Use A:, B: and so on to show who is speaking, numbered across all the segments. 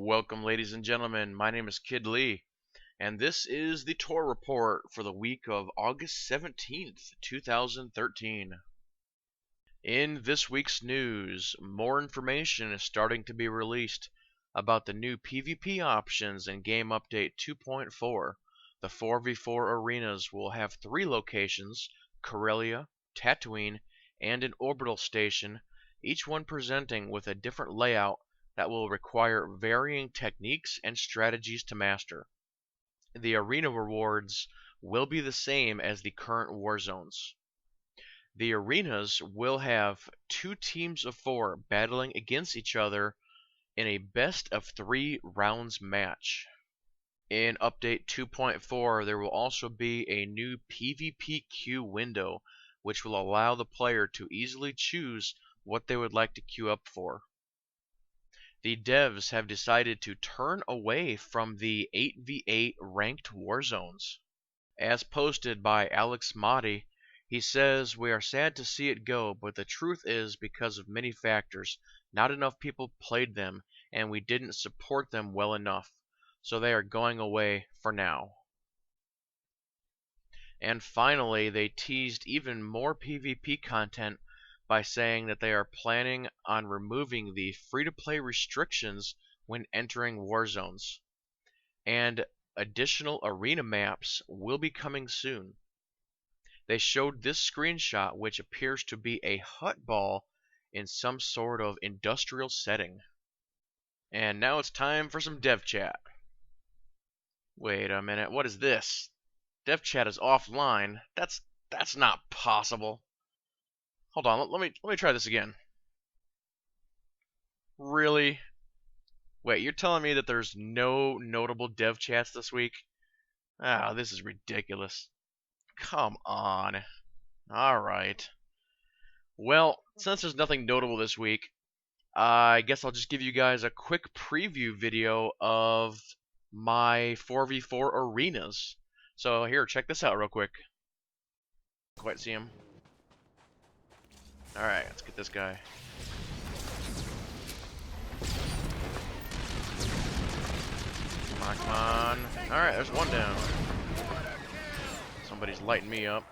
A: Welcome, ladies and gentlemen. My name is Kid Lee, and this is the TOR Report for the week of August 17th, 2013. In this week's news, more information is starting to be released about the new PvP options in Game Update 2.4. The 4v4 arenas will have 3 locations: Corellia, Tatooine, and an orbital station, each one presenting with a different layout that will require varying techniques and strategies to master. The arena rewards will be the same as the current war zones. The arenas will have 2 teams of 4 battling against each other in a best of 3 rounds match. In Update 2.4, there will also be a new PvP queue window, which will allow the player to easily choose what they would like to queue up for. The devs have decided to turn away from the 8v8 ranked war zones. As posted by Alex Motti, he says, "We are sad to see it go, but the truth is, because of many factors, not enough people played them, and we didn't support them well enough, so they are going away for now." And finally, they teased even more PvP content by saying that they are planning on removing the free-to-play restrictions when entering war zones. And additional arena maps will be coming soon. They showed this screenshot, which appears to be a hut ball in some sort of industrial setting. And now it's time for some dev chat. Wait a minute, what is this? Dev chat is offline. That's not possible. Hold on, let me try this again. Really? Wait, you're telling me that there's no notable dev chats this week? Ah, this is ridiculous. Come on. Alright. Well, since there's nothing notable this week, I guess I'll just give you guys a quick preview video of my 4v4 arenas. So here, check this out real quick. Quite see him. Alright, let's get this guy. Come on. Alright, there's one down. Somebody's lighting me up.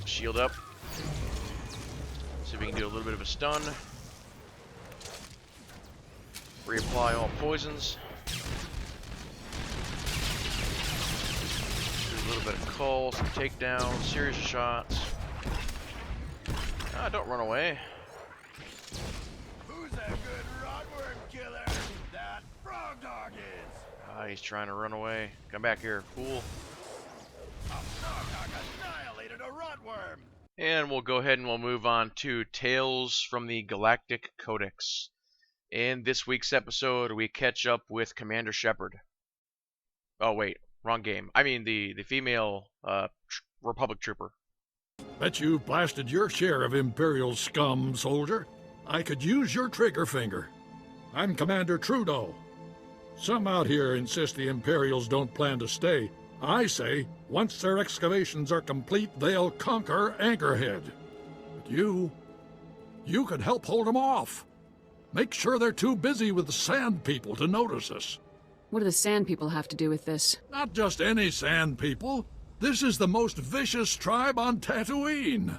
A: Shield up. See if we can do a little bit of a stun. Reapply all poisons. Do a little bit of cull, some takedowns, series of shots. Ah, don't run away.
B: Who's that good rotworm killer? That frog dog is.
A: Ah, he's trying to run away. Come back here, fool.
B: A frog dog annihilated a rotworm.
A: And we'll go ahead and we'll move on to Tales from the Galactic Codex. In this week's episode, we catch up with Commander Shepard. Oh wait, wrong game. I mean the female Republic trooper.
C: Bet you've blasted your share of Imperial scum, soldier. I could use your trigger finger. I'm Commander Trudeau. Some out here insist the Imperials don't plan to stay. I say, once their excavations are complete, they'll conquer Anchorhead. But you could help hold them off. Make sure they're too busy with the Sand People to notice us.
D: What do the Sand People have to do with this?
C: Not just any Sand People. This is the most vicious tribe on Tatooine.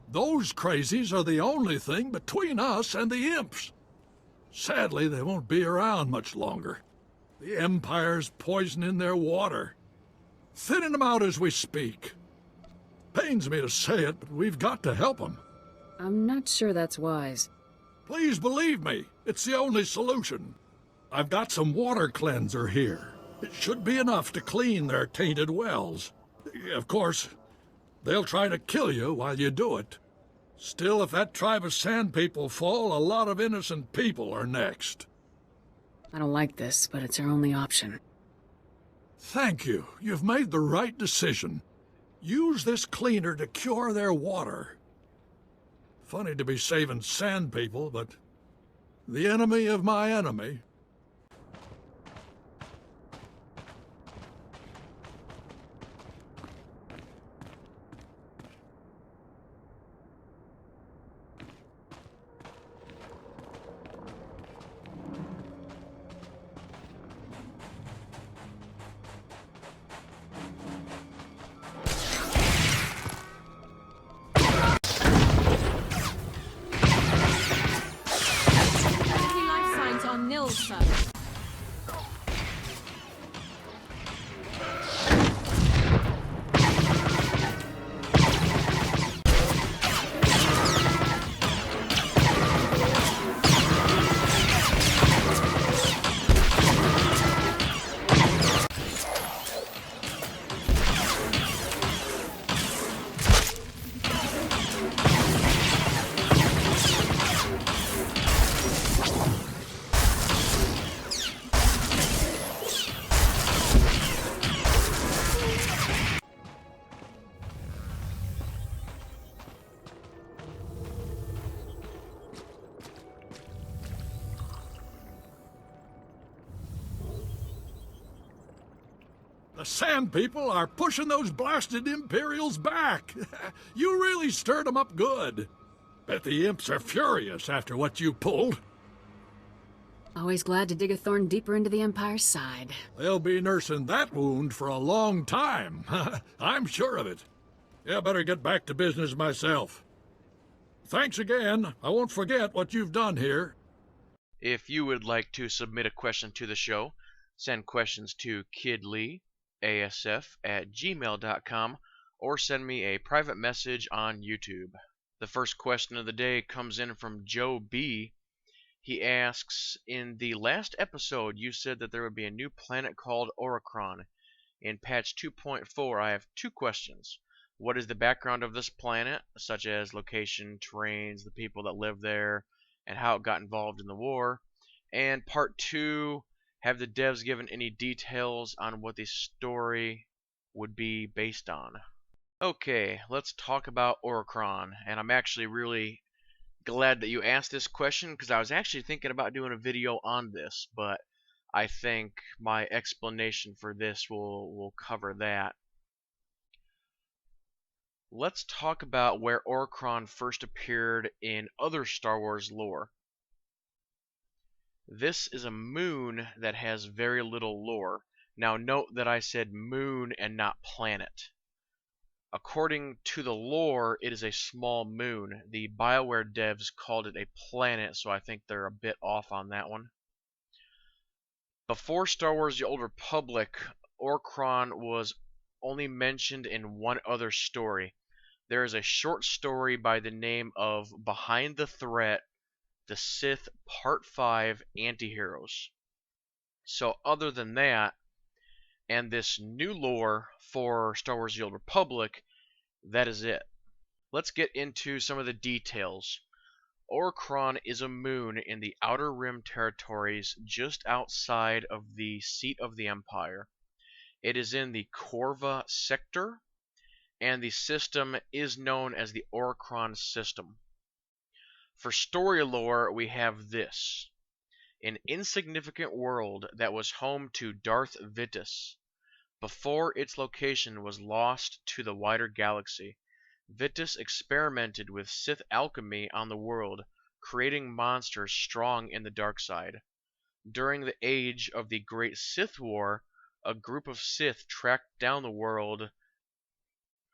C: Those crazies are the only thing between us and the Imps. Sadly, they won't be around much longer. The Empire's poisoning their water. Thinning them out as we speak. Pains me to say it, but we've got to help them.
D: I'm not sure that's wise.
C: Please believe me, it's the only solution. I've got some water cleanser here. It should be enough to clean their tainted wells. Of course, they'll try to kill you while you do it. Still, if that tribe of Sand People fall, a lot of innocent people are next.
D: I don't like this, but it's our only option.
C: Thank you. You've made the right decision. Use this cleaner to cure their water. Funny to be saving Sand People, but the enemy of my enemy. The Sand People are pushing those blasted Imperials back. You really stirred them up good. Bet the imps are furious after what you pulled.
D: Always glad to dig a thorn deeper into the Empire's side.
C: They'll be nursing that wound for a long time. I'm sure of it. Yeah, better get back to business myself. Thanks again. I won't forget what you've done here.
A: If you would like to submit a question to the show, send questions to kidleeasf@gmail.com or send me a private message on YouTube. The first question of the day comes in from Joe B. He asks, in the last episode you said that there would be a new planet called Oricron. In patch 2.4 I have two questions. What is the background of this planet, such as location, terrains, the people that live there, and how it got involved in the war? And part 2, have the devs given any details on what the story would be based on? Okay, let's talk about Oricron, and I'm actually really glad that you asked this question because I was actually thinking about doing a video on this, but I think my explanation for this will cover that. Let's talk about where Oricron first appeared in other Star Wars lore. This is a moon that has very little lore. Now note that I said moon and not planet. According to the lore, it is a small moon. The BioWare devs called it a planet, so I think they're a bit off on that one. Before Star Wars The Old Republic, Oricron was only mentioned in one other story. There is a short story by the name of Behind the Threat, The Sith Part 5 Antiheroes. So other than that, and this new lore for Star Wars The Old Republic, that is it. Let's get into some of the details. Oricron is a moon in the Outer Rim territories just outside of the seat of the Empire. It is in the Corva sector, and the system is known as the Oricron system. For story lore, we have this. An insignificant world that was home to Darth Vitus. Before its location was lost to the wider galaxy, Vitus experimented with Sith alchemy on the world, creating monsters strong in the dark side. During the age of the Great Sith War, a group of Sith tracked down the world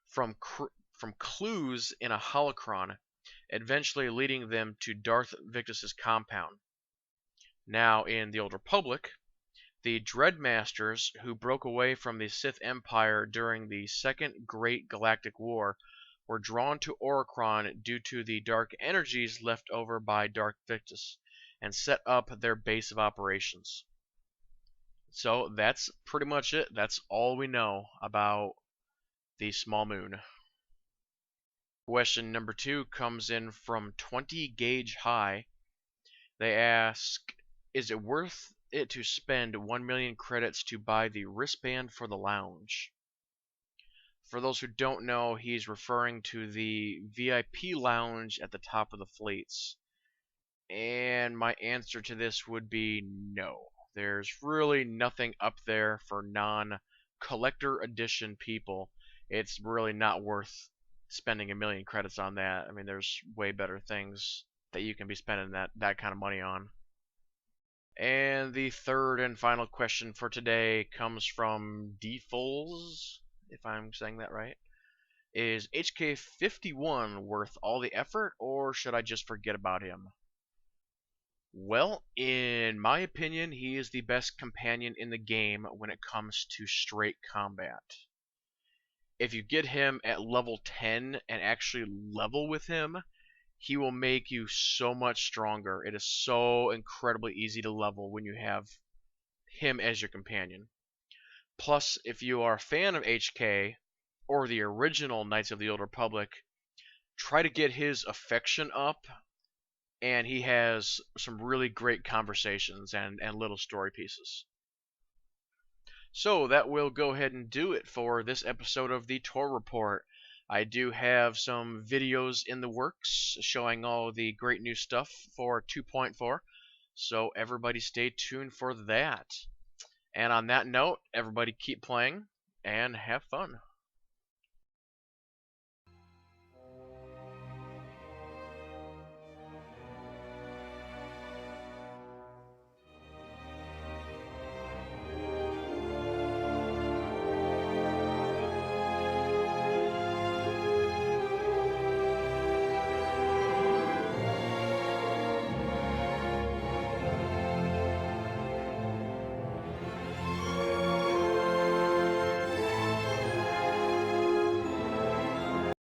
A: from clues in a holocron, eventually leading them to Darth Victus's compound. Now, in the Old Republic, the Dreadmasters, who broke away from the Sith Empire during the Second Great Galactic War, were drawn to Oricron due to the dark energies left over by Darth Victus, and set up their base of operations. So that's pretty much it. That's all we know about the small moon. Question number 2 comes in from 20 Gauge High. They ask, is it worth it to spend 1 million credits to buy the wristband for the lounge? For those who don't know, he's referring to the VIP lounge at the top of the fleets. And my answer to this would be no. There's really nothing up there for non-collector edition people. It's really not worth spending 1 million credits on that. I mean, there's way better things that you can be spending that kind of money on. And the third and final question for today comes from Defoles, if I'm saying that right. Is HK51 worth all the effort, or should I just forget about him? Well, in my opinion, he is the best companion in the game when it comes to straight combat. If you get him at level 10 and actually level with him, he will make you so much stronger. It is so incredibly easy to level when you have him as your companion. Plus, if you are a fan of HK, or the original Knights of the Old Republic, try to get his affection up, and he has some really great conversations and little story pieces. So that will go ahead and do it for this episode of the TOR Report. I do have some videos in the works showing all the great new stuff for 2.4, so everybody stay tuned for that. And on that note, everybody keep playing, and have fun.